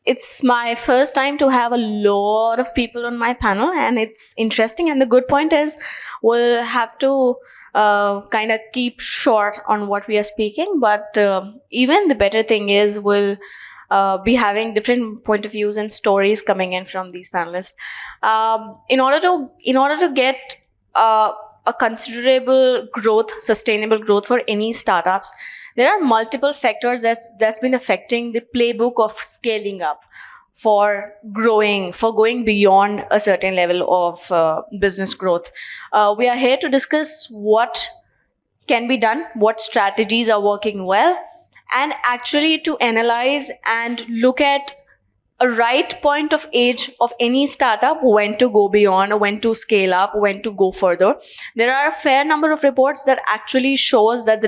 it's my first time to have a lot of people on my panel, and it's interesting. And the good point is, we'll have to kind of keep short on what we are speaking. But even the better thing is, we'll be having different point of views and stories coming in from these panelists. In order to get a considerable growth, sustainable growth for any startups, there are multiple factors that's been affecting the playbook of scaling up, for going beyond a certain level of business growth. We are here to discuss what can be done, what strategies are working well, and actually to analyze and look at a right point of age of any startup, when to go beyond, when to scale up, when to go further. There are a fair number of reports that actually shows that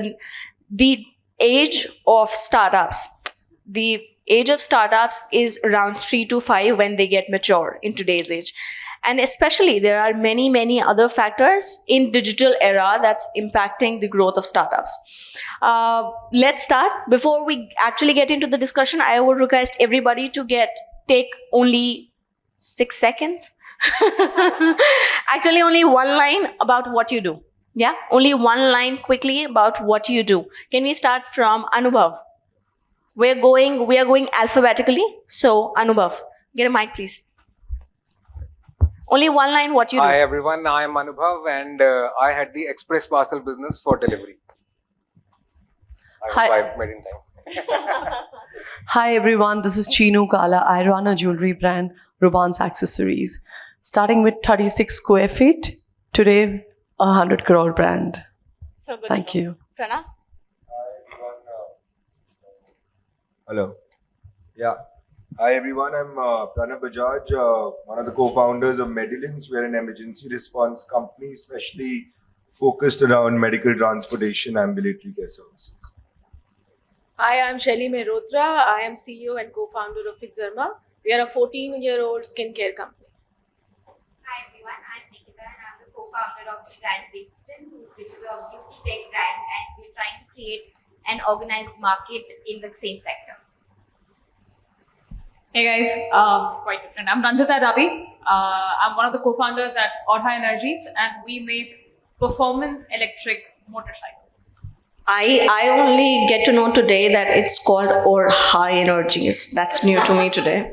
the age of startups is around 3 to 5 when they get mature in today's age. And especially there are many other factors in digital era that's impacting the growth of startups. Let's start. Before we actually get into the discussion, I would request everybody to take only 6 seconds. Actually, only one line about what you do. Yeah, only one line quickly about what you do. Can we start from Anubhav? We are going alphabetically. So Anubhav, get a mic, please. Only one line, what you do. Hi everyone, I am Anubhav, and I had the express parcel business for delivery. I made in time. Hi everyone, this is Chinu Kala. I run a jewelry brand, Rubans Accessories. Starting with 36 square feet, today 100 crore brand. So good. Thank you. Pranav? Hello. Yeah. Hi everyone, I'm Pranav Bajaj, one of the co-founders of Medulance. We're an emergency response company, especially focused around medical transportation, ambulatory care services. Hi, I'm Shaily Mehrotra. I am CEO and co-founder of Fixderma. We are a 14-year-old skincare company. Hi everyone, I'm Nikita and I'm the co-founder of the brand Winston, which is a beauty tech brand, and we're trying to create an organized market in the same sector. Hey guys, quite different. I'm Ranjita Ravi. I'm one of the co-founders at Orxa Energies, and we make performance electric motorcycles. I only get to know today that it's called Orxa Energies. That's new to me today.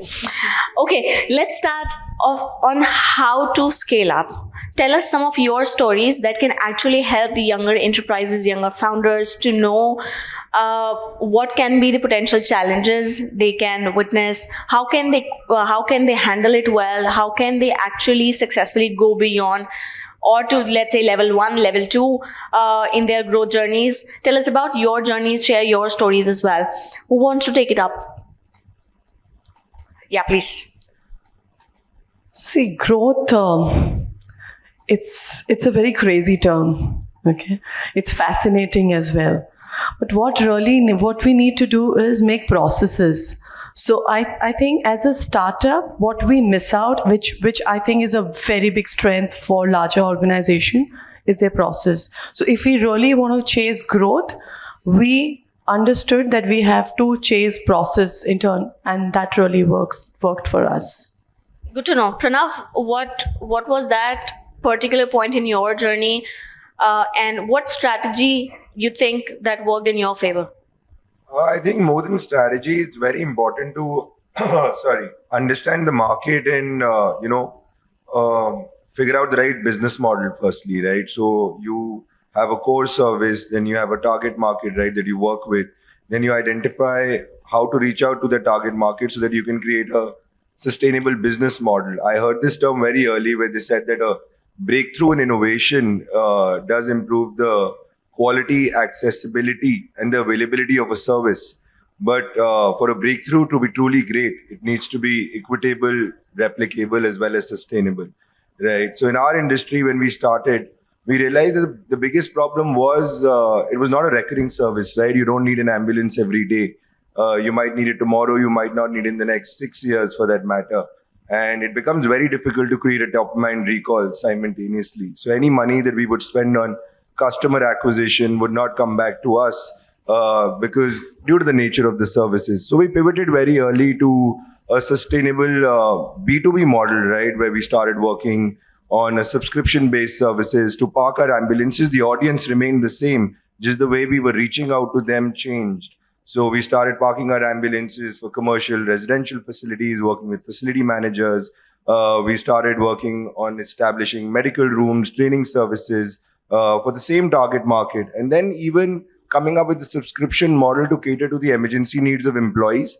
Okay, let's start off on how to scale up. Tell us some of your stories that can actually help the younger enterprises, younger founders to know what can be the potential challenges they can witness. How can they handle it well? How can they actually successfully go beyond, or to, let's say, level 1, level 2 in their growth journeys? Tell us about your journeys, share your stories as well. Who wants to take it up? Yeah, please. See, growth, it's a very crazy term. Okay, it's fascinating as well. But what we need to do is make processes. So I think as a startup, what we miss out, which I think is a very big strength for larger organization, is their process. So if we really want to chase growth, we understood that we have to chase process in turn, and that really worked for us. Good to know. Pranav, what was that particular point in your journey, and what strategy you think that worked in your favor? I think more than strategy, it's very important to understand the market and figure out the right business model firstly, right? So you have a core service, then you have a target market, right, that you work with. Then you identify how to reach out to the target market so that you can create a sustainable business model. I heard this term very early where they said that a breakthrough in innovation does improve the quality, accessibility, and the availability of a service. But for a breakthrough to be truly great, it needs to be equitable, replicable, as well as sustainable, right? So in our industry, when we started, we realized that the biggest problem was it was not a recurring service, right? You don't need an ambulance every day. You might need it tomorrow. You might not need it in the next 6 years for that matter. And it becomes very difficult to create a top-of-mind recall simultaneously. So any money that we would spend on customer acquisition would not come back to us because due to the nature of the services. So we pivoted very early to a sustainable B2B model, right, where we started working on a subscription-based services to park our ambulances. The audience remained the same, just the way we were reaching out to them changed. So we started parking our ambulances for commercial, residential facilities, working with facility managers. We started working on establishing medical rooms, training services for the same target market. And then even coming up with a subscription model to cater to the emergency needs of employees.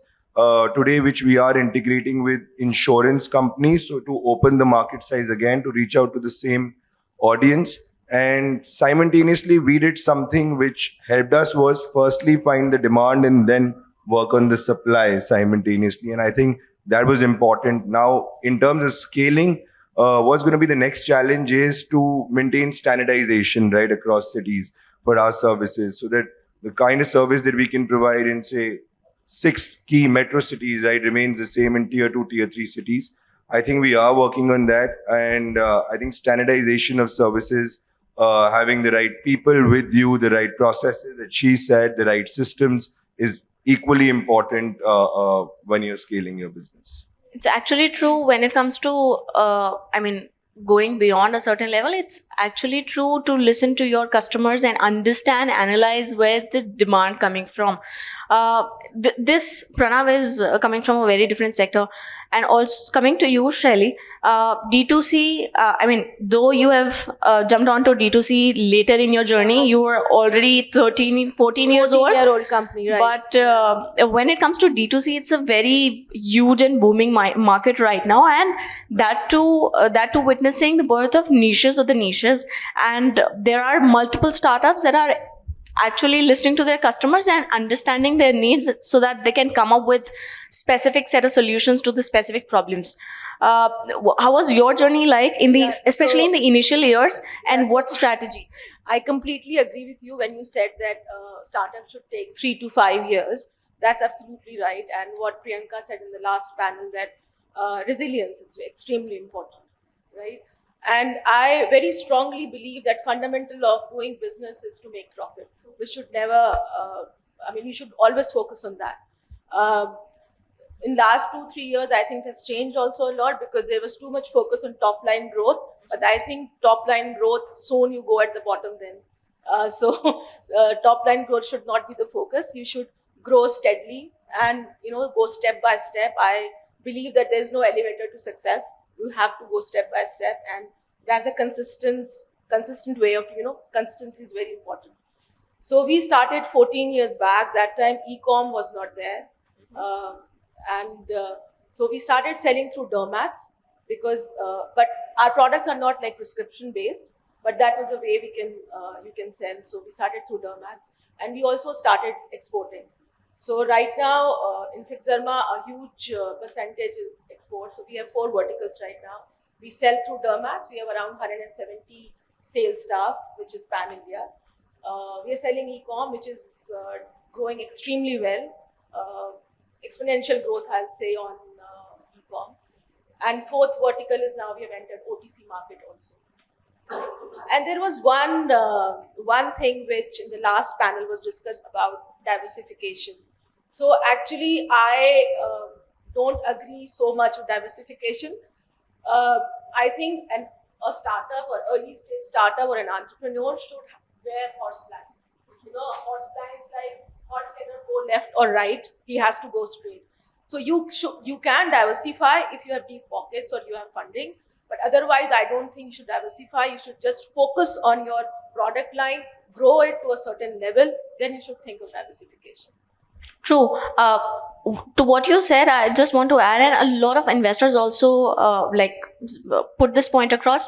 Today, which we are integrating with insurance companies, so to open the market size again, to reach out to the same audience. And simultaneously, we did something which helped us was firstly find the demand and then work on the supply simultaneously. And I think that was important. Now, in terms of scaling, what's going to be the next challenge is to maintain standardization right across cities for our services, so that the kind of service that we can provide in, say, 6 key metro cities, right, remains the same in tier 2, tier 3 cities. I think we are working on that. And I think standardization of services, having the right people with you, the right processes that she said, the right systems is equally important when you're scaling your business. It's actually true when it comes to, going beyond a certain level. It's actually true to listen to your customers and understand, analyze where the demand coming from. This Pranav is coming from a very different sector. And also coming to you, Shaily, D2C, though you have jumped onto D2C later in your journey, you were already 14 years old. 14-year-old company, right? But when it comes to D2C, it's a very huge and booming market right now. And that too witnessing the birth of niches of the niches. And there are multiple startups that are actually listening to their customers and understanding their needs so that they can come up with specific set of solutions to the specific problems. How was your journey like especially in the initial years, and what strategy? I completely agree with you when you said that startup should take 3 to 5 years. That's absolutely right. And what Priyanka said in the last panel, that resilience is extremely important, right? And I very strongly believe that fundamental of doing business is to make profit. We should never, we should always focus on that. In last 2-3 years, I think it has changed also a lot because there was too much focus on top line growth. But I think top line growth, soon you go at the bottom then. Top line growth should not be the focus. You should grow steadily and, go step by step. I believe that there's no elevator to success. You have to go step by step, and that's a consistent way of, consistency is very important. So we started 14 years back. That time e-com was not there. So we started selling through dermats because, but our products are not like prescription based, but that was a way you can sell. So we started through dermats, and we also started exporting. So right now in Fixderma, a huge percentage is export. So we have 4 verticals right now. We sell through dermats. We have around 170 sales staff, which is pan-India. We are selling e-com, which is growing extremely well. Exponential growth, I'll say, on e-com. And 4th vertical is now we have entered OTC market also. And there was one thing which in the last panel was discussed about diversification. So actually, I don't agree so much with diversification. I think a startup or early stage startup or an entrepreneur should wear horse blinds. Horse blinds like horse cannot go left or right. He has to go straight. So you can diversify if you have deep pockets or you have funding. But otherwise, I don't think you should diversify. You should just focus on your product line, grow it to a certain level. Then you should think of diversification. True. To what you said, I just want to add, and a lot of investors also put this point across.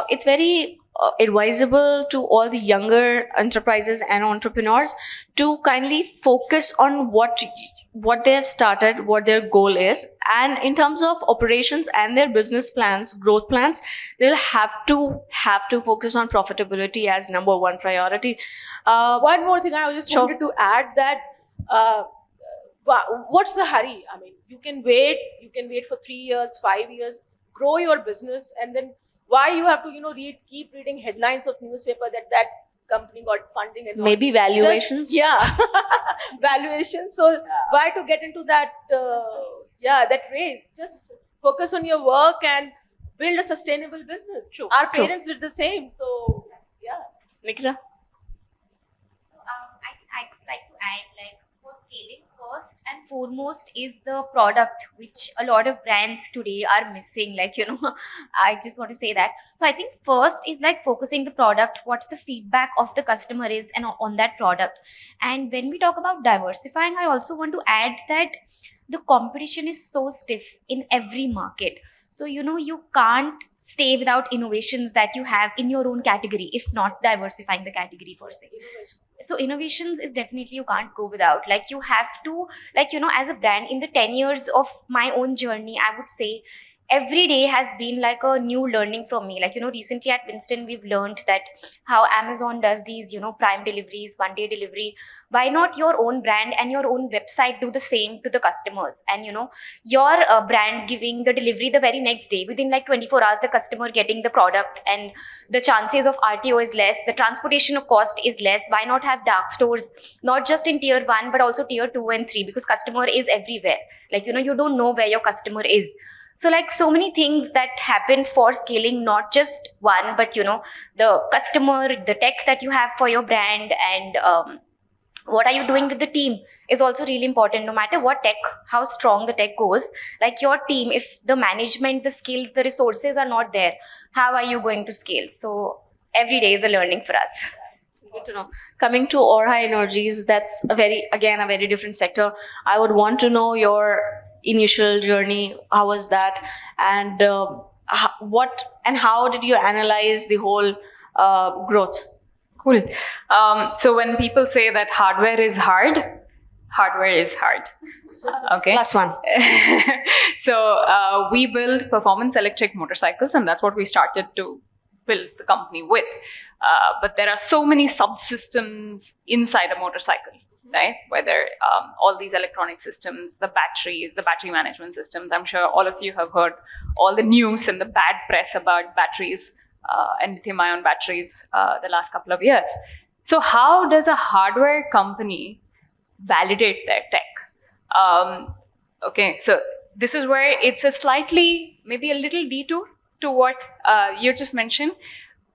It's very advisable to all the younger enterprises and entrepreneurs to kindly focus on what they have started, what their goal is, and in terms of operations and their business plans, growth plans, they'll have to focus on profitability as number one priority. One more thing I just wanted to add that what's the hurry? I mean, you can wait for 3 years, 5 years, grow your business, and then why you have to keep reading headlines of newspaper that company got funding and maybe valuations. Valuations. So why to get into that that race. Just focus on your work and build a sustainable business. True. Our True. parents did the same. So, yeah. Nikita? So, I just like to add, like, for scaling, first and foremost is the product, which a lot of brands today are missing. Like, I just want to say that. So I think first is like focusing the product, what the feedback of the customer is and on that product. And when we talk about diversifying, I also want to add that the competition is so stiff in every market. So, you can't stay without innovations that you have in your own category, if not diversifying the category for se. So innovations is definitely you can't go without. Like, you have to, like, as a brand, in the 10 years of my own journey, I would say every day has been like a new learning from me. Like, recently at Winston, we've learned that how Amazon does these, prime deliveries, 1-day delivery. Why not your own brand and your own website do the same to the customers? And, your brand giving the delivery the very next day, within like 24 hours, the customer getting the product, and the chances of RTO is less. The transportation cost is less. Why not have dark stores, not just in tier 1, but also tier 2 and 3, because customer is everywhere. Like, you don't know where your customer is. So, like, so many things that happen for scaling, not just one, but, the customer, the tech that you have for your brand, and what are you doing with the team is also really important. No matter what tech, how strong the tech goes, like your team, if the management, the skills, the resources are not there, how are you going to scale? So every day is a learning for us. Good to know. Coming to Orxa Energies, that's a very different sector. I would want to know your initial journey. How was that? And how did you analyze the whole growth? Cool. So when people say that hardware is hard is hard. Okay. Plus one. So we build performance electric motorcycles, and that's what we started to build the company with. But there are so many subsystems inside a motorcycle, right? Whether all these electronic systems, the batteries, the battery management systems. I'm sure all of you have heard all the news and the bad press about batteries and lithium-ion batteries the last couple of years. So how does a hardware company validate their tech? Okay, so this is where it's a slightly, maybe a little detour to what you just mentioned.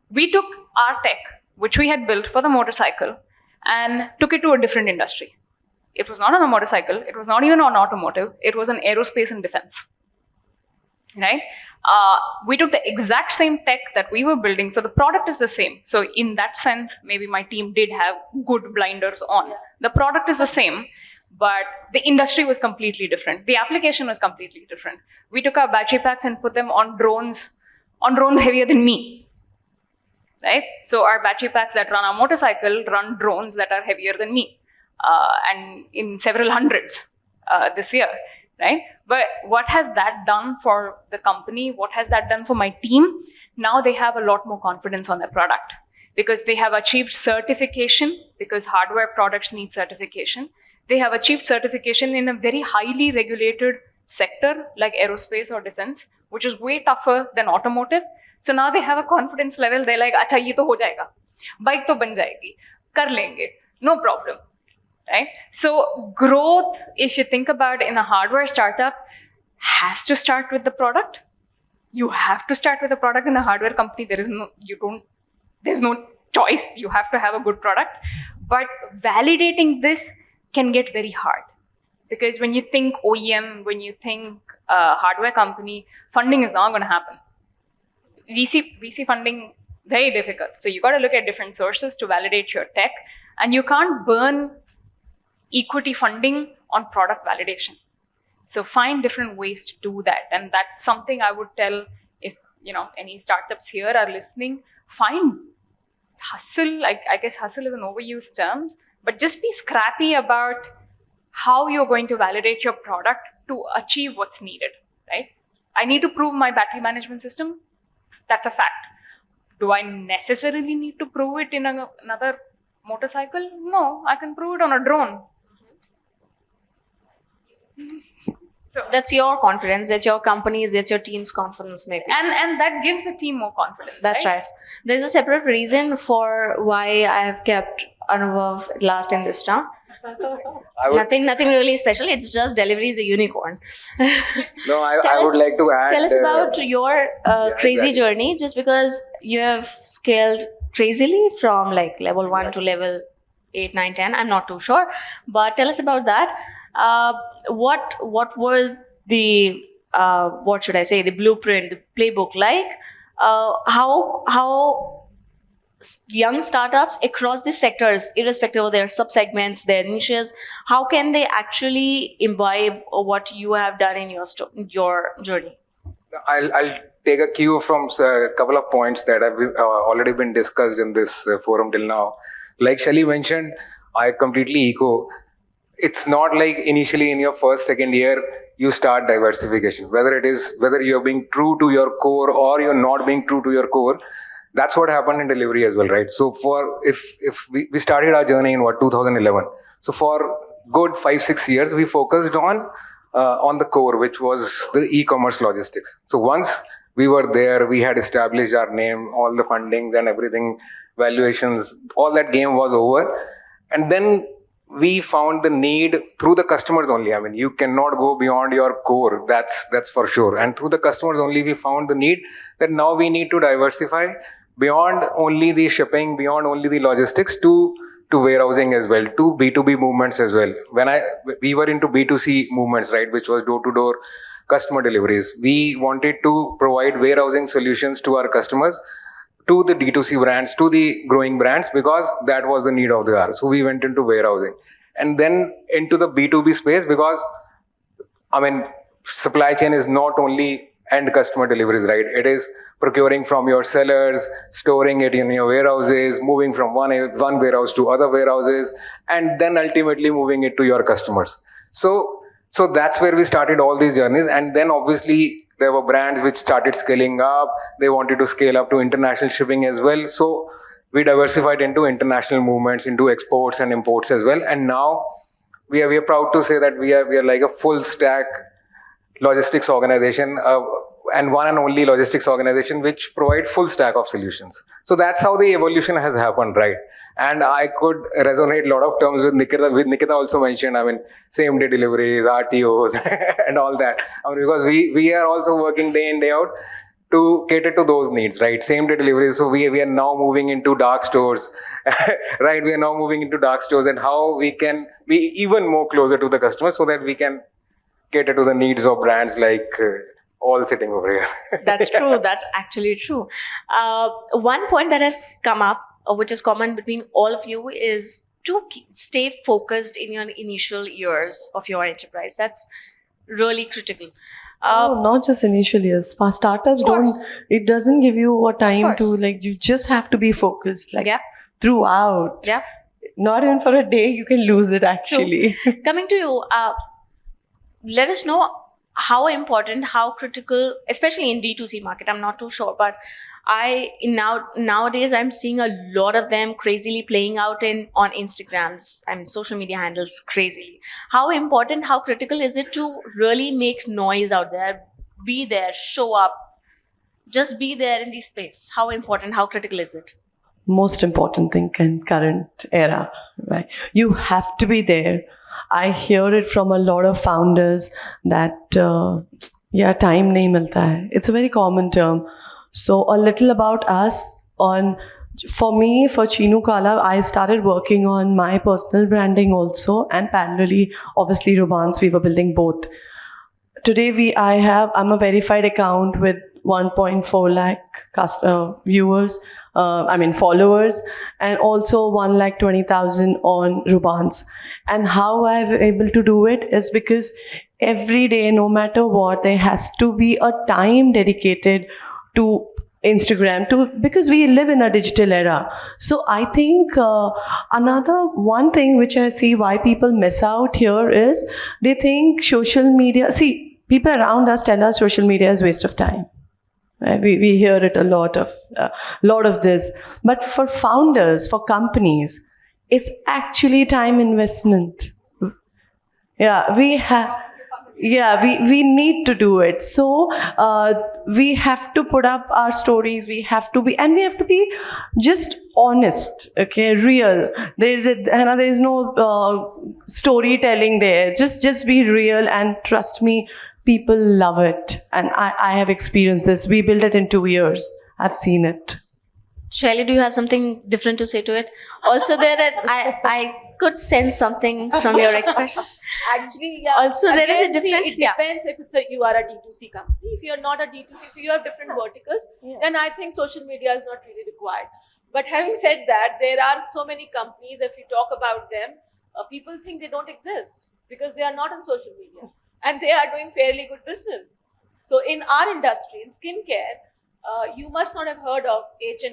We took our tech, which we had built for the motorcycle, and took it to a different industry. It was not on a motorcycle. It was not even on automotive. It was on aerospace and defense, right? We took the exact same tech that we were building. So the product is the same. So in that sense, maybe my team did have good blinders on. Yeah. The product is the same, but the industry was completely different. The application was completely different. We took our battery packs and put them on drones heavier than me, right? So our battery packs that run our motorcycle run drones that are heavier than me, and in several hundreds this year, right? But what has that done for the company? What has that done for my team? Now they have a lot more confidence on their product because they have achieved certification, because hardware products need certification. They have achieved certification in a very highly regulated sector like aerospace or defense, which is way tougher than automotive. So now they have a confidence level. They're like, acha, ye to ho jayega. Bike to ban jayegi. Kar lenge. No problem. Right? So growth, if you think about in a hardware startup, has to start with the product. You have to start with a product in a hardware company. There's no choice. You have to have a good product. But validating this can get very hard. Because when you think OEM, when you think hardware company, funding is not going to happen. VC funding, very difficult. So you got to look at different sources to validate your tech. And you can't burn equity funding on product validation. So find different ways to do that. And that's something I would tell if any startups here are listening, find hustle. I guess hustle is an overused term, but just be scrappy about how you're going to validate your product to achieve what's needed, right? I need to prove my battery management system. That's a fact. Do I necessarily need to prove it in another motorcycle? No, I can prove it on a drone. So that's your confidence, that's your company's, that's your team's confidence, maybe. And that gives the team more confidence. That's right. There's a separate reason for why I have kept Anubhav last in this round. I would, Nothing really special. It's just Delhivery is a unicorn. no, I Tell would us- like to add. Tell us about your crazy exactly. journey, just because you have scaled crazily from like level 1 to level 8, 9, 10. I'm not too sure, but tell us about that. What were the what should I say, the blueprint, the playbook like? How young startups across the sectors, irrespective of their subsegments, their niches, how can they actually imbibe what you have done in your journey? I'll take a cue from a couple of points that have already been discussed in this forum till now. Like Shaily mentioned, I completely echo. It's not like initially in your first, second year, you start diversification. Whether you're being true to your core or you're not being true to your core, that's what happened in delivery as well, right? So if we started our journey in 2011. So for good 5-6 years, we focused on the core, which was the e-commerce logistics. So once we were there, we had established our name, all the fundings and everything, valuations, all that game was over. And then we found the need through the customers only. I mean, you cannot go beyond your core. That's for sure. And through the customers only, we found the need that now we need to diversify beyond only the shipping, beyond only the logistics to warehousing as well, to B2B movements as well. We were into B2C movements, right, which was door-to-door customer deliveries. We wanted to provide warehousing solutions to our customers, to the D2C brands, to the growing brands, because that was the need of the hour. So we went into warehousing and then into the B2B space, because I mean, supply chain is not only end customer deliveries, right? It is procuring from your sellers, storing it in your warehouses, moving from one warehouse to other warehouses, and then ultimately moving it to your customers. So that's where we started all these journeys. And then obviously there were brands which started scaling up. They wanted to scale up to international shipping as well. So we diversified into international movements, into exports and imports as well. And now we are proud to say that we are like a full stack logistics organization, and one and only logistics organization which provide full stack of solutions. So that's how the evolution has happened, right? And I could resonate a lot of terms with Nikita. Nikita also mentioned, I mean, same day deliveries, RTOs, and all that. I mean, because we are also working day in, day out to cater to those needs, right? Same day deliveries. So we are now moving into dark stores, right? We are now moving into dark stores, and how we can be even more closer to the customer so that we can cater to the needs of brands like all sitting over here. That's true. That's actually true. One point that has come up, which is common between all of you, is to stay focused in your initial years of your enterprise. That's really critical. Not just initial years. For startups, Of course. it doesn't give you a time to, course. like, you just have to be focused, like, Yep. throughout. Yep. Not even for a day, you can lose it actually. Coming to you, let us know how important, how critical, especially in D2C market. I'm not too sure, but nowadays I'm seeing a lot of them crazily playing out on Instagrams. I mean, social media handles crazily. How important, how critical is it to really make noise out there, be there, show up, just be there in the space? How important, how critical is it? Most important thing in current era, right? You have to be there. I hear it from a lot of founders that time nahi milta hai. It's a very common term. So a little about us. For me, for Chinu Kala, I started working on my personal branding also, and parallelly, obviously, Rubans, we were building both. Today, I'm a verified account with 1.4 lakh viewers. Followers, and also 1,20,000 on Rubans. And how I'm able to do it is because every day, no matter what, there has to be a time dedicated to Instagram, because we live in a digital era. So I think another one thing which I see why people miss out here is they think social media. See, people around us tell us social media is waste of time. We hear it a lot of this. But for founders, for companies, it's actually time investment. Yeah, Yeah, we need to do it. So we have to put up our stories. We have to be just honest. Okay, real. There is no storytelling there. Just be real, and trust me, people love it. And I have experienced this. We built it in 2 years. I've seen it. Shaily, do you have something different to say to it? Also, I could sense something from your expressions. Actually, yeah. Also, there is a Again, see, different. it depends if you are a D2C company. If you're not a D2C, if you have different verticals, then I think social media is not really required. But having said that, there are so many companies, if you talk about them, people think they don't exist because they are not on social media and they are doing fairly good business. So in our industry, in skincare, you must not have heard of H&H,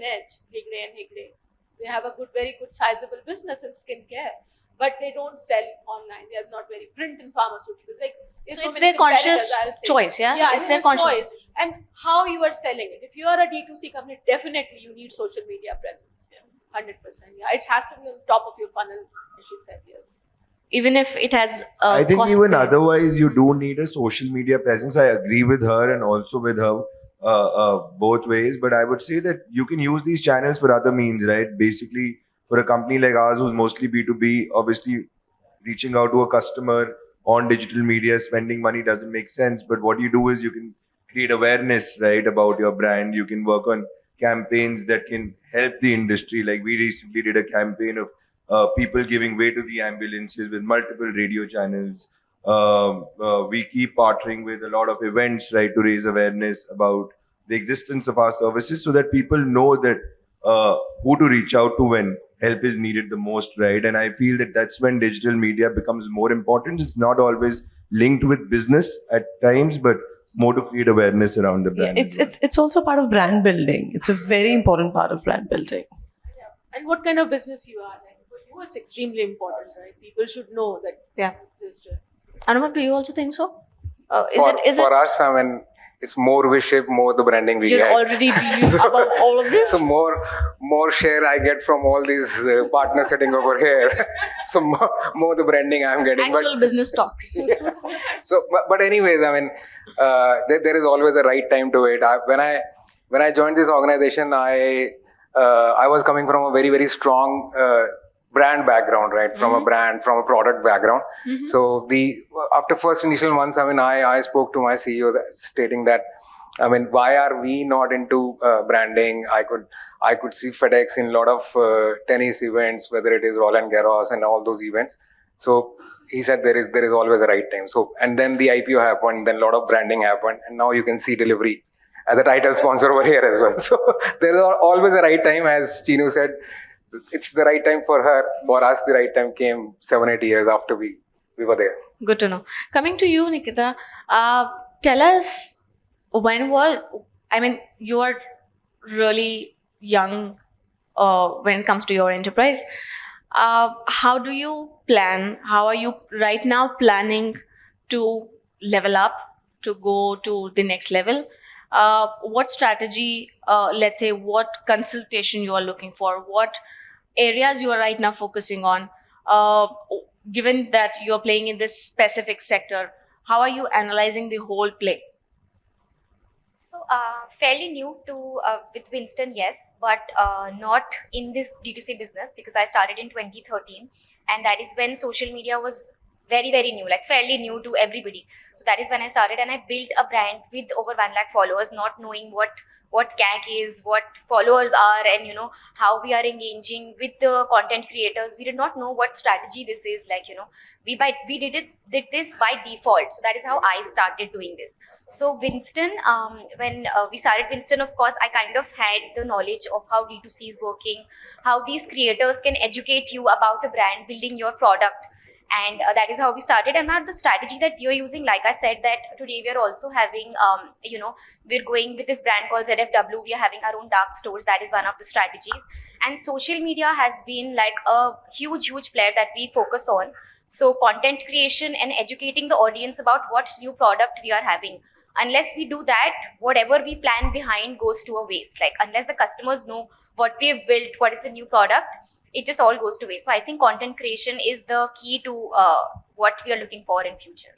Higde and Higde. They have a very good sizable business in skincare, but they don't sell online. They are not very print and pharmaceuticals. Like So it's their conscious choice, yeah? Yeah, It's their conscious choice. And how you are selling it. If you are a D2C company, definitely you need social media presence. 100%. Yeah, it has to be on top of your funnel. And she said yes. Even if it has I think cost even benefit. otherwise you do need a social media presence. I agree with her and also with her both ways. But I would say that you can use these channels for other means, right? Basically, for a company like ours who's mostly B2B, obviously reaching out to a customer on digital media, spending money doesn't make sense. But what you do is you can create awareness, right, about your brand. You can work on campaigns that can help the industry. Like we recently did a campaign of people giving way to the ambulances with multiple radio channels. We keep partnering with a lot of events, right, to raise awareness about the existence of our services so that people know that who to reach out to when help is needed the most, right? And I feel that that's when digital media becomes more important. It's not always linked with business at times, but more to create awareness around the brand. It's also part of brand building. It's a very important part of brand building. Yeah. And what kind of business you are. Like for you, it's extremely important, right? People should know that Yeah. you exist. Anubhav, do you also think so? For us, I mean, it's more we ship, more the branding we You'll get. already be above all of this? So more share I get from all these partners sitting over here. So more the branding I'm getting. Actual business talks. So, but anyways, I mean, there is always a right time to it. When I joined this organization, I was coming from a very strong brand background, right? From a brand, from a product background. So after first initial months, I mean, I spoke to my CEO stating that, I mean, why are we not into branding? I could see FedEx in a lot of tennis events, whether it is Roland Garros and all those events. So he said there is always a right time. So, and then the IPO happened, then a lot of branding happened, and now you can see Delhivery as a title sponsor over here as well. So there is always a right time, as Chinu said. It's the right time for her. For us, the right time came 7-8 years after we were there. Good to know. Coming to you, Nikita, tell us you are really young when it comes to your enterprise. How do you plan? How are you right now planning to level up, to go to the next level? What strategy, let's say, what consultation you are looking for? What areas you are right now focusing on? Given that you're playing in this specific sector, how are you analyzing the whole play? So, fairly new to with Winston, yes, but not in this D2C business because I started in 2013, and that is when social media was very new, like fairly new to everybody. So that is when I started, and I built a brand with over 1 lakh followers, not knowing what CAC is, what followers are, and how we are engaging with the content creators. We did not know what strategy this is. Like we did this by default. So that is how I started doing this. So Winston, when we started Winston, of course, I kind of had the knowledge of how D2C is working, how these creators can educate you about a brand, building your product. And that is how we started. And now the strategy that we are using, like I said, that today we are also having, we're going with this brand called ZFW. We are having our own dark stores. That is one of the strategies. And social media has been like a huge player that we focus on. So content creation and educating the audience about what new product we are having. Unless we do that, whatever we plan behind goes to a waste. Like unless the customers know what we have built, what is the new product, it just all goes to waste. So I think content creation is the key to what we are looking for in future.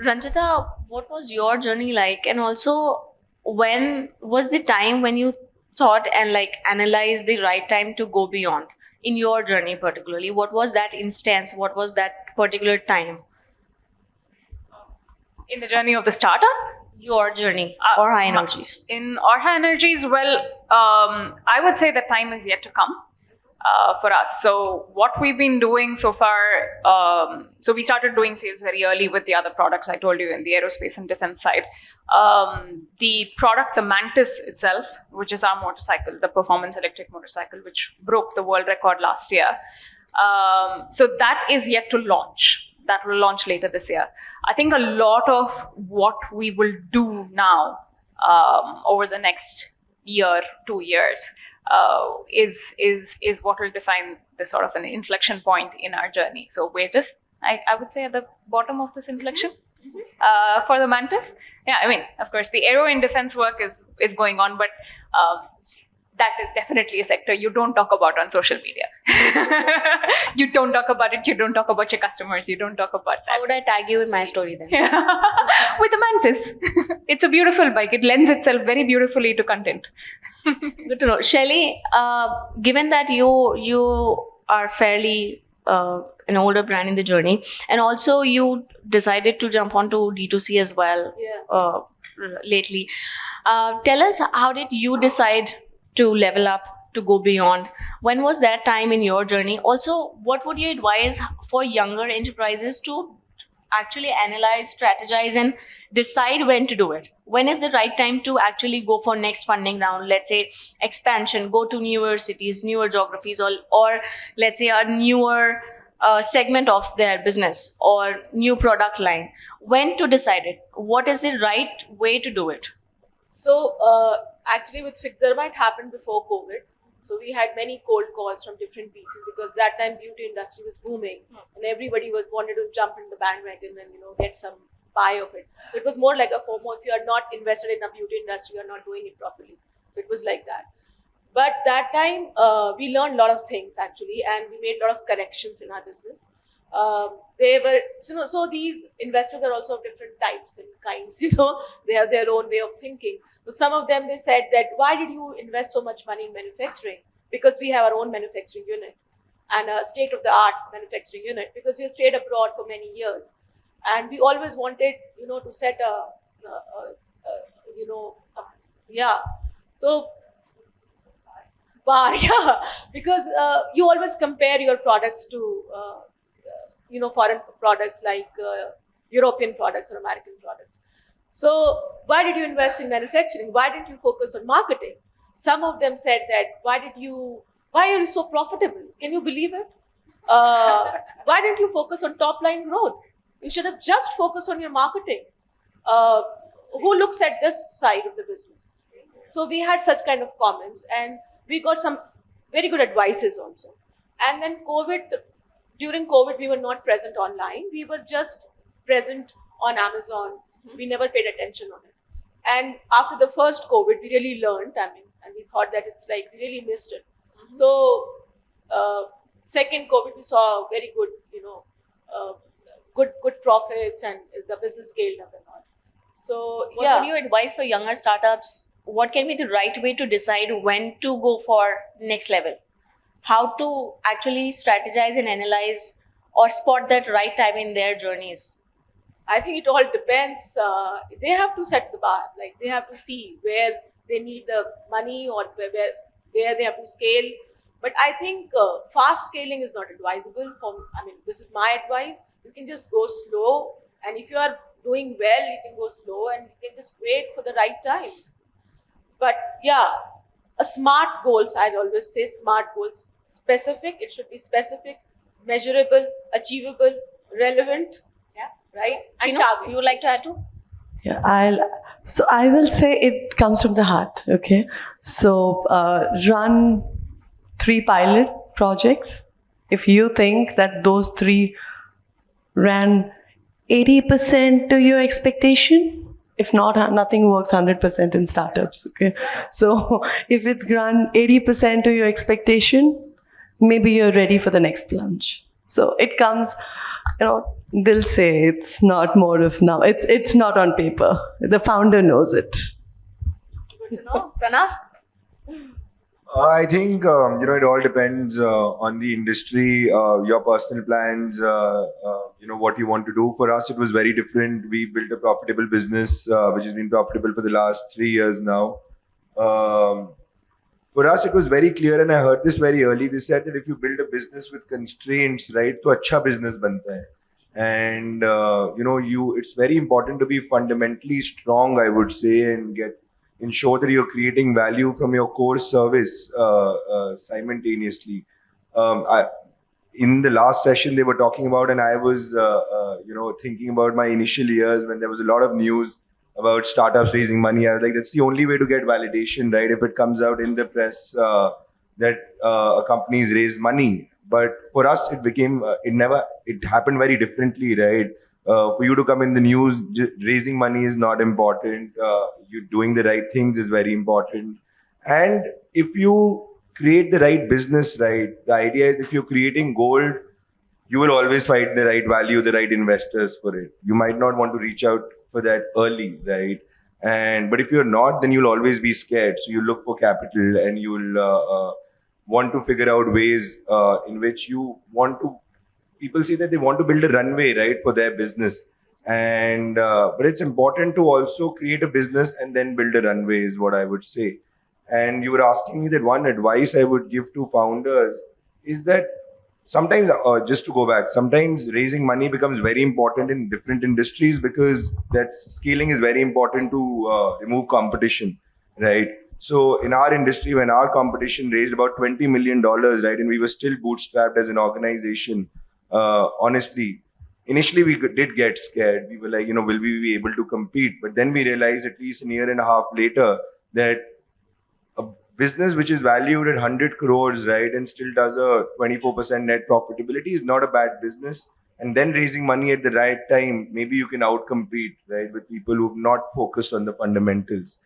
Ranjita, what was your journey like? And also, when was the time when you thought and like analyzed the right time to go beyond in your journey, particularly? What was that instance? What was that particular time? In the journey of the startup? Your journey or high energies? In Orxa Energies, well, I would say the time is yet to come for us. So what we've been doing so far, so we started doing sales very early with the other products I told you in the aerospace and defense side. The product, the Mantis itself, which is our motorcycle, the performance electric motorcycle, which broke the world record last year. So that is yet to launch. That will launch later this year. I think a lot of what we will do now over the next year, 2 years, is what will define this sort of an inflection point in our journey. So we're just, I would say, at the bottom of this inflection for the Mantis. Yeah, I mean, of course, the aero and defense work is going on, but that is definitely a sector you don't talk about on social media. You don't talk about it. You don't talk about your customers. You don't talk about that. How would I tag you in my story then? With the Mantis. It's a beautiful bike. It lends itself very beautifully to content. Good to know. Shaily, given that you are fairly an older brand in the journey, and also you decided to jump onto D2C as well lately, tell us, how did you decide to level up, to go beyond? When was that time in your journey? Also, what would you advise for younger enterprises to actually analyze, strategize, and decide when to do it? When is the right time to actually go for next funding round? Let's say expansion, go to newer cities, newer geographies, or let's say a newer segment of their business or new product line. When to decide it? What is the right way to do it? So actually with Fixderma, it happened before COVID. So we had many cold calls from different pieces because that time beauty industry was booming and everybody wanted to jump in the bandwagon and get some pie of it. So it was more like a FOMO. If you are not invested in a beauty industry, you are not doing it properly. So it was like that. But that time we learned a lot of things actually, and we made a lot of corrections in our business. They were so these investors are also of different types and kinds. They have their own way of thinking. So some of them, they said that, why did you invest so much money in manufacturing? Because we have our own manufacturing unit and a state-of-the-art manufacturing unit, because we have stayed abroad for many years, and we always wanted to set bar, because you always compare your products to foreign products like European products or American products. So why did you invest in manufacturing? Why didn't you focus on marketing? Some of them said that, why are you so profitable? Can you believe it? Why didn't you focus on top line growth? You should have just focused on your marketing. Who looks at this side of the business? So we had such kind of comments, and we got some very good advices also. And then during COVID, we were not present online. We were just present on Amazon. We never paid attention on it. And after the first COVID, we really learned, and we thought that it's like, we really missed it. So second COVID, we saw very good, good profits, and the business scaled up and all. So what would you advise for younger startups? What can be the right way to decide when to go for next level? How to actually strategize and analyze or spot that right time in their journeys? I think it all depends. They have to set the bar. Like, they have to see where they need the money or where they have to scale. But I think fast scaling is not advisable. This is my advice. You can just go slow. And if you are doing well, you can go slow and you can just wait for the right time. But a smart goals, I'd always say smart goals. Specific, it should be specific, measurable, achievable, relevant, right? And Chinu, target. you would like to add to? Yeah, I will say it comes from the heart. Okay, so run 3 pilot projects. If you think that those 3 ran 80% to your expectation, if not, nothing works 100% in startups. Okay, so if it's run 80% to your expectation, maybe you're ready for the next plunge. So it comes, they'll say it's not more of now. It's not on paper. The founder knows it. Good to know. Pranav? I think it all depends on the industry, your personal plans, what you want to do. For us, it was very different. We built a profitable business, which has been profitable for the last 3 years now. For us, it was very clear, and I heard this very early. They said that if you build a business with constraints, right, तो अच्छा business बनता है. And it's very important to be fundamentally strong, I would say, and ensure that you're creating value from your core service simultaneously. In the last session, they were talking about, and I was, thinking about my initial years when there was a lot of news about startups raising money. I was like, that's the only way to get validation, right? If it comes out in the press that a company's raised money. But for us, it happened very differently, right? For you to come in the news, raising money is not important. You doing the right things is very important. And if you create the right business, right, the idea is if you're creating gold, you will always find the right value, the right investors for it. You might not want to reach out for that early, right? But if you're not, then you'll always be scared. So you look for capital, and you'll want to figure out ways in which you want to. People say that they want to build a runway, right, for their business. But it's important to also create a business and then build a runway, is what I would say. And you were asking me that one advice I would give to founders is that sometimes, just to go back, sometimes raising money becomes very important in different industries because scaling is very important to remove competition, right? So in our industry, when our competition raised about $20 million, right, and we were still bootstrapped as an organization, honestly, initially we did get scared. We were like, will we be able to compete? But then we realized at least a year and a half later that a business which is valued at 100 crores, right, and still does a 24% net profitability is not a bad business. And then raising money at the right time, maybe you can outcompete, right, with people who've not focused on the fundamentals.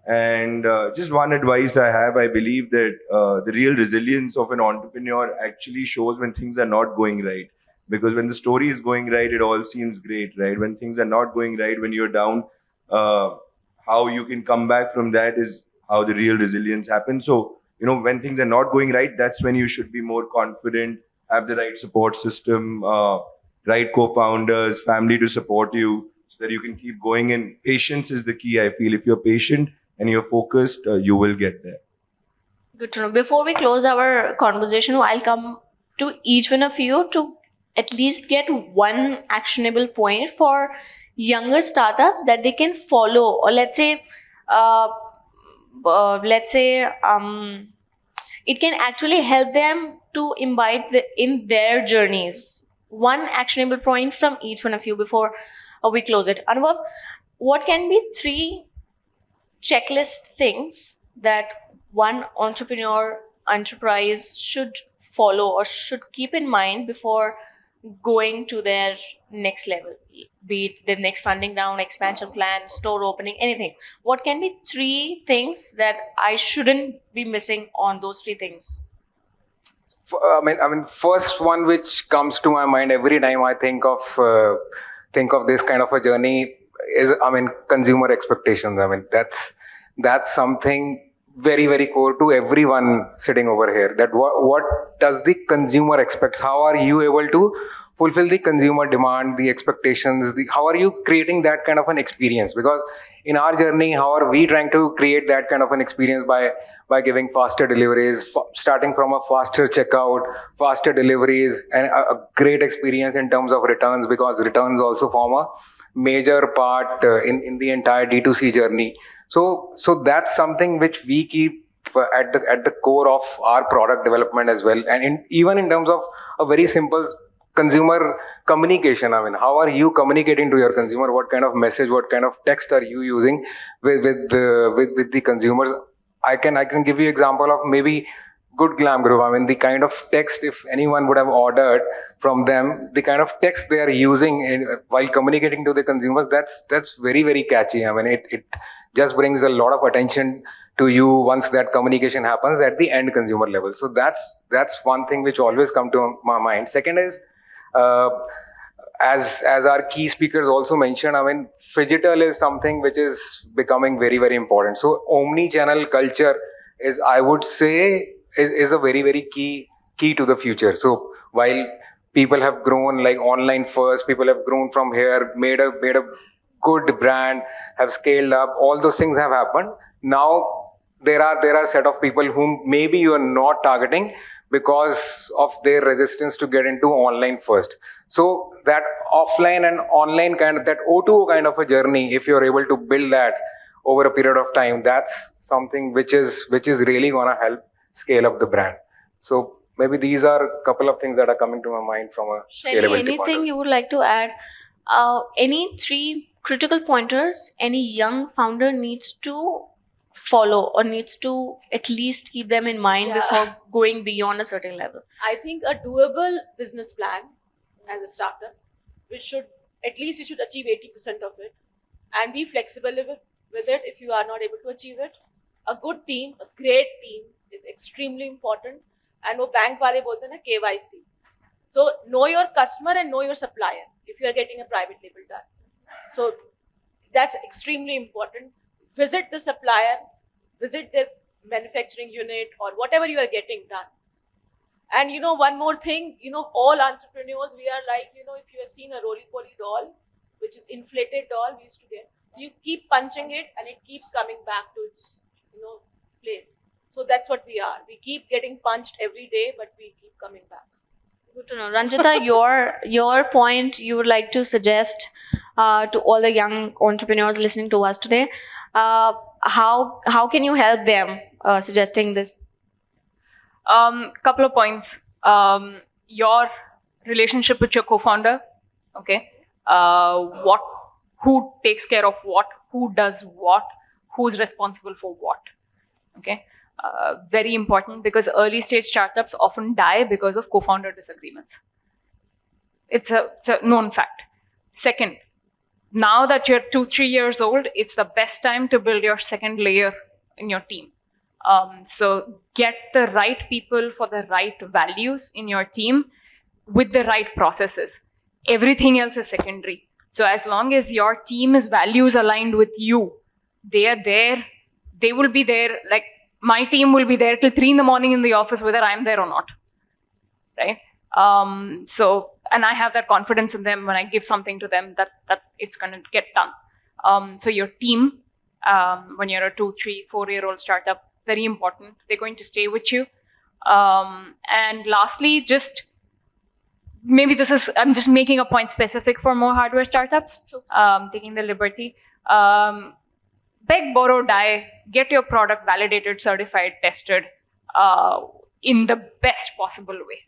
And just one advice I have, I believe that the real resilience of an entrepreneur actually shows when things are not going right. Because when the story is going right, it all seems great, right? When things are not going right, when you're down, how you can come back from that is how the real resilience happens. So, when things are not going right, that's when you should be more confident, have the right support system, right co-founders, family to support you so that you can keep going. And patience is the key, I feel. If you're patient and you're focused, you will get there. Good to know. Before we close our conversation, I'll come to each one of you to at least get one actionable point for younger startups that they can follow, or let's say it can actually help them to imbibe in their journeys. One actionable point from each one of you before we close it. Anubhav, what can be 3 checklist things that one enterprise should follow or should keep in mind before going to their next level, be it the next funding round, expansion plan, store opening, anything? What can be 3 things that I shouldn't be missing on those 3 things? I mean, first one which comes to my mind every time I think of this kind of a journey is, consumer expectations. That's something very, very core to everyone sitting over here. That what does the consumer expects? How are you able to fulfill the consumer demand, the expectations? How are you creating that kind of an experience? Because in our journey, how are we trying to create that kind of an experience by giving faster deliveries, starting from a faster checkout, faster deliveries, and a great experience in terms of returns, because returns also form a major part in the entire D2C journey. So that's something which we keep at the core of our product development as well. And even in terms of a very simple consumer communication, how are you communicating to your consumer? What kind of message, what kind of text are you using with the consumers? I can give you example of maybe Good Glam Group. The kind of text, if anyone would have ordered from them, the kind of text they are using while communicating to the consumers, that's very, very catchy. It just brings a lot of attention to you once that communication happens at the end consumer level. So that's one thing which always come to my mind. Second is, as our key speakers also mentioned, I mean, phygital is something which is becoming very, very important. So omni-channel culture is, I would say, is a very, very key to the future. So while people have grown like online first, people have grown from here, made a good brand, have scaled up, all those things have happened. Now there are set of people whom maybe you are not targeting because of their resistance to get into online first. So that offline and online kind of, that O2O kind of a journey, if you're able to build that over a period of time, that's something which is really gonna help scale up the brand. So maybe these are a couple of things that are coming to my mind from a Shaily, scalability point of anything view. you would like to add? Any 3 critical pointers any young founder needs to follow or needs to at least keep them in mind before going beyond a certain level? I think a doable business plan as a startup, which should, at least you should achieve 80% of it, and be flexible with it if you are not able to achieve it. A good team, a great team is extremely important. And वो bank वाले बोलते हैं ना KYC. So know your customer and know your supplier if you are getting a private label done. So that's extremely important. Visit the supplier, visit their manufacturing unit or whatever you are getting done. And one more thing, all entrepreneurs, we are like, if you have seen a roly-poly doll, which is inflated doll we used to get, you keep punching it and it keeps coming back to its, place. So that's what we are. We keep getting punched every day, but we keep coming back. Good to know. Ranjita, your point you would like to suggest to all the young entrepreneurs listening to us today. How can you help them suggesting this? Couple of points. Your relationship with your co-founder. Okay. Who takes care of what? Who does what? Who's responsible for what? Okay. Very important, because early stage startups often die because of co-founder disagreements. It's a known fact. Second, now that you're 2-3 years old, it's the best time to build your second layer in your team. So get the right people for the right values in your team with the right processes. Everything else is secondary. So as long as your team is values aligned with you, they are there. They will be there. Like, my team will be there till 3 a.m. in the office, whether I'm there or not. Right? So, and I have that confidence in them when I give something to them that it's going to get done. So your team, when you're a 2, 3, 4-year-old startup, very important. They're going to stay with you. And lastly, maybe I'm just making a point specific for more hardware startups, taking the liberty. Beg, borrow, die, get your product validated, certified, tested in the best possible way,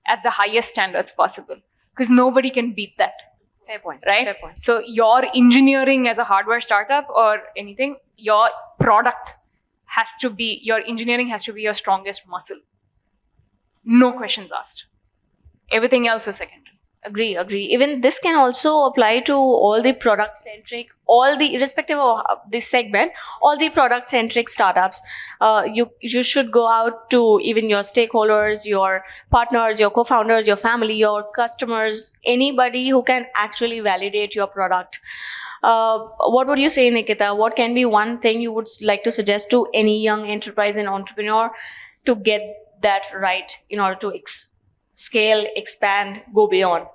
at the highest standards possible, because nobody can beat that. Fair point. Right? Fair point. So your engineering as a hardware startup or anything, your product your engineering has to be your strongest muscle. No questions asked. Everything else is secondary. Agree. Even this can also apply to all the product-centric, irrespective of this segment, all the product-centric startups. You should go out to even your stakeholders, your partners, your co-founders, your family, your customers, anybody who can actually validate your product. What would you say, Nikita? What can be one thing you would like to suggest to any young enterprise and entrepreneur to get that right in order to scale, expand, go beyond?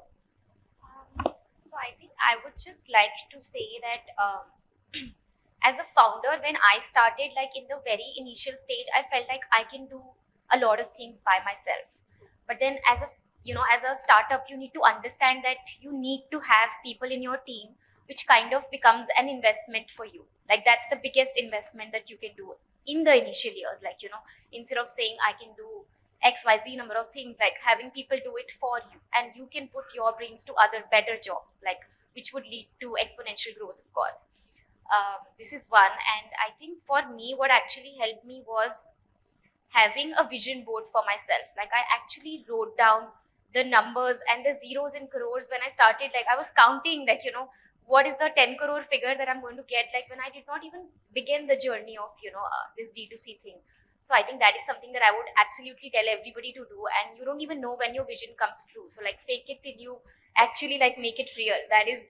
So I think I would just like to say that as a founder, when I started, like in the very initial stage, I felt like I can do a lot of things by myself. But then as a startup, you need to understand that you need to have people in your team, which kind of becomes an investment for you. Like, that's the biggest investment that you can do in the initial years. Like, instead of saying I can do XYZ number of things, like having people do it for you, and you can put your brains to other better jobs, like, which would lead to exponential growth, of course. This is one. And I think for me, what actually helped me was having a vision board for myself. Like, I actually wrote down the numbers and the zeros and crores when I started. Like, I was counting, like, what is the 10 crore figure that I'm going to get, like when I did not even begin the journey of, this D2C thing. So I think that is something that I would absolutely tell everybody to do. And you don't even know when your vision comes true. So like fake it till you actually like make it real. That is,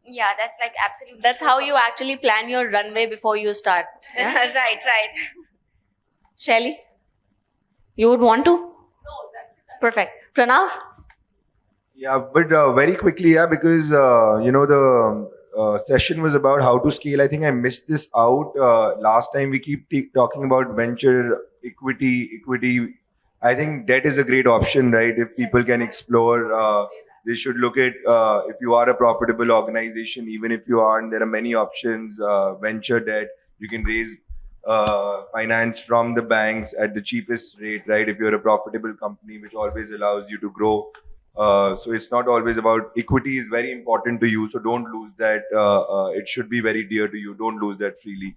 yeah, that's like absolutely. That's how you actually plan your runway before you start. Yeah? Right. Shaily, you would want to? No, that's it. Perfect. Pranav? Yeah, but very quickly, yeah, because the session was about how to scale. I think I missed this out last time. We keep talking about venture equity. I think debt is a great option, right? If people can explore, they should look at if you are a profitable organization, even if you aren't. There are many options. Venture debt, you can raise finance from the banks at the cheapest rate, right? If you're a profitable company, which always allows you to grow. So it's not always about equity is very important to you. So don't lose that. It should be very dear to you. Don't lose that freely.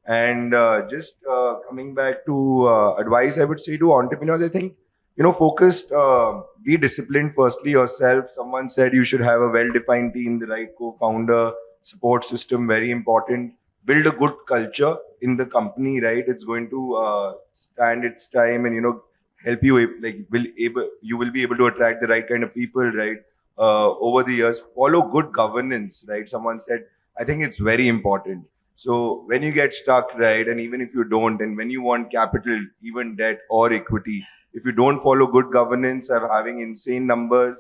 And just coming back to advice, I would say to entrepreneurs, I think, focused, be disciplined firstly yourself. Someone said you should have a well-defined team, the right co-founder, support system, very important. Build a good culture in the company, right? It's going to stand its time and, help you, you will be able to attract the right kind of people, right? Over the years, follow good governance, right? Someone said, I think it's very important. So when you get stuck, right, and even if you don't, and when you want capital, even debt or equity, if you don't follow good governance of having insane numbers,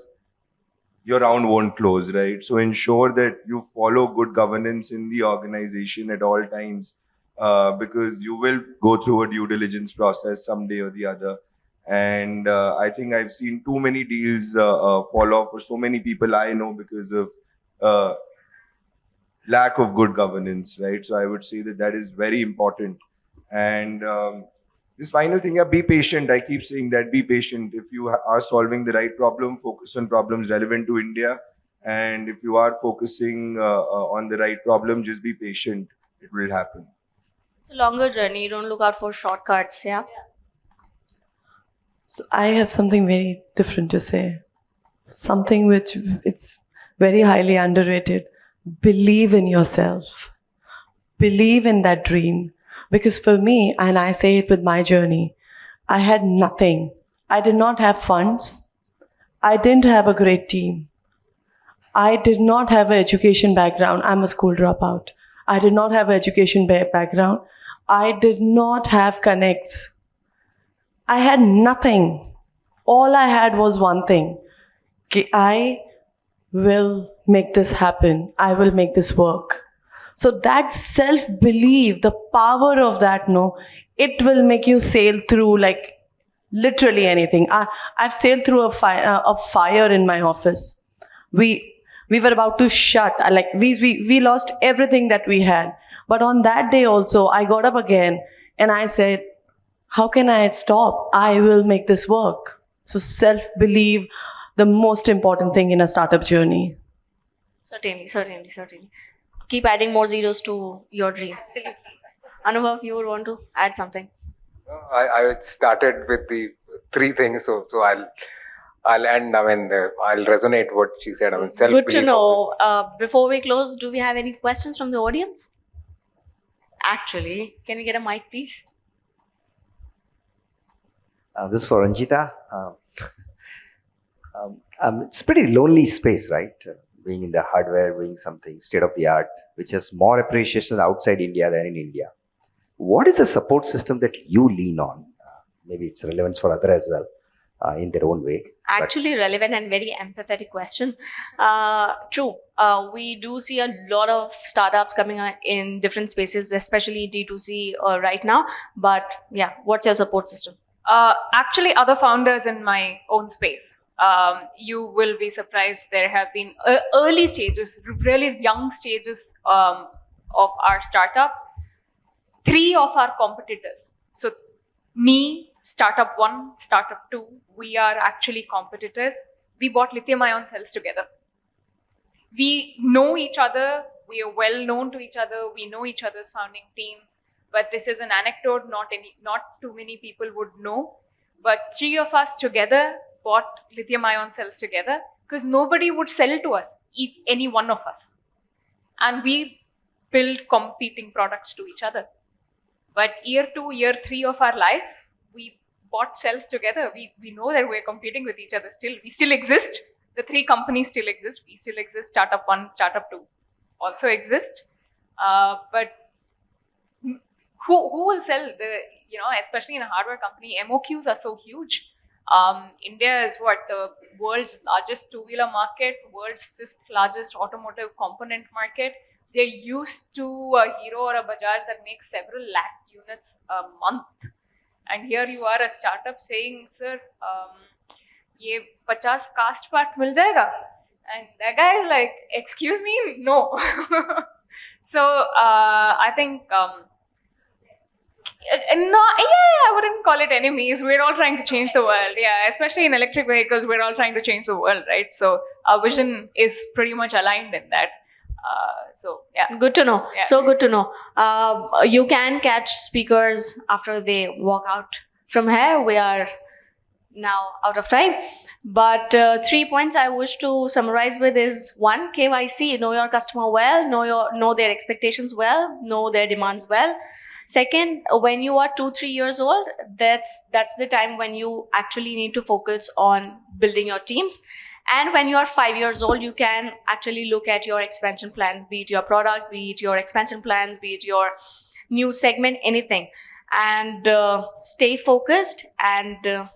your round won't close, right? So ensure that you follow good governance in the organization at all times, because you will go through a due diligence process someday or the other. And I think I've seen too many deals fall off for so many people I know because of lack of good governance, right? So I would say that is very important. And this final thing, be patient. I keep saying that, be patient. If you are solving the right problem, focus on problems relevant to India. And if you are focusing on the right problem, just be patient. It will happen. It's a longer journey. You don't look out for shortcuts, yeah? So I have something very different to say. Something which it's very highly underrated. Believe in yourself. Believe in that dream. Because for me, and I say it with my journey, I had nothing. I did not have funds. I didn't have a great team. I did not have an education background. I'm a school dropout. I did not have an education background. I did not have connects. I had nothing. All I had was one thing. I will make this happen. I will make this work. So that self-belief, the power of that, it will make you sail through like literally anything. I've sailed through a fire in my office. We were about to shut. We lost everything that we had. But on that day also, I got up again and I said, how can I stop? I will make this work. So self-belief, the most important thing in a startup journey. Certainly. Keep adding more zeros to your dream. Absolutely. Anubhav, you would want to add something? I started with the three things, so I'll end. I'll resonate what she said. Self-belief. Good to know. Before we close, do we have any questions from the audience? Actually, can we get a mic, please? This is for Ranjita. It's a pretty lonely space, right? Being in the hardware, doing something state of the art, which has more appreciation outside India than in India. What is the support system that you lean on? Maybe it's relevant for others as well, in their own way. Actually relevant and very empathetic question. True. We do see a lot of startups coming in different spaces, especially D2C right now. But yeah, what's your support system? Actually, other founders in my own space. You will be surprised. There have been early stages, really young stages of our startup. 3 of our competitors. So me, startup 1, startup 2, we are actually competitors. We bought lithium-ion cells together. We know each other. We are well known to each other. We know each other's founding teams. But this is an anecdote not too many people would know. But 3 of us together bought lithium-ion cells together because nobody would sell to us, any one of us. and we build competing products to each other. But year 2, year 3 of our life, we bought cells together. We know that we're competing with each other still. We still exist. The 3 companies still exist. We still exist. Startup 1, Startup 2 also exist. But who will sell especially in a hardware company, MOQs are so huge. India is the world's largest two-wheeler market, world's 5th largest automotive component market. They're used to a Hero or a Bajaj that makes several lakh units a month. And here you are, a startup saying, sir, ye 50 cast part mil jayega. And that guy is like, excuse me, no. So I think, I wouldn't call it enemies. We're all trying to change the world. Yeah, especially in electric vehicles, we're all trying to change the world, right? So our vision is pretty much aligned in that. So yeah, Good to know. Yeah. So good to know. You can catch speakers after they walk out from here. We are now out of time. But 3 points I wish to summarize with is 1, KYC, know your customer well, know their expectations well, know their demands well. Second, when you are 2-3 years old, that's the time when you actually need to focus on building your teams. And when you are 5 years old, you can actually look at your expansion plans, be it your product, be it your expansion plans, be it your new segment, anything. And stay focused and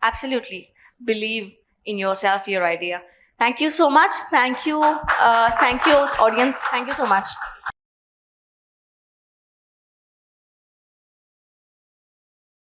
absolutely believe in yourself, your idea. Thank you so much. Thank you, audience. Thank you so much.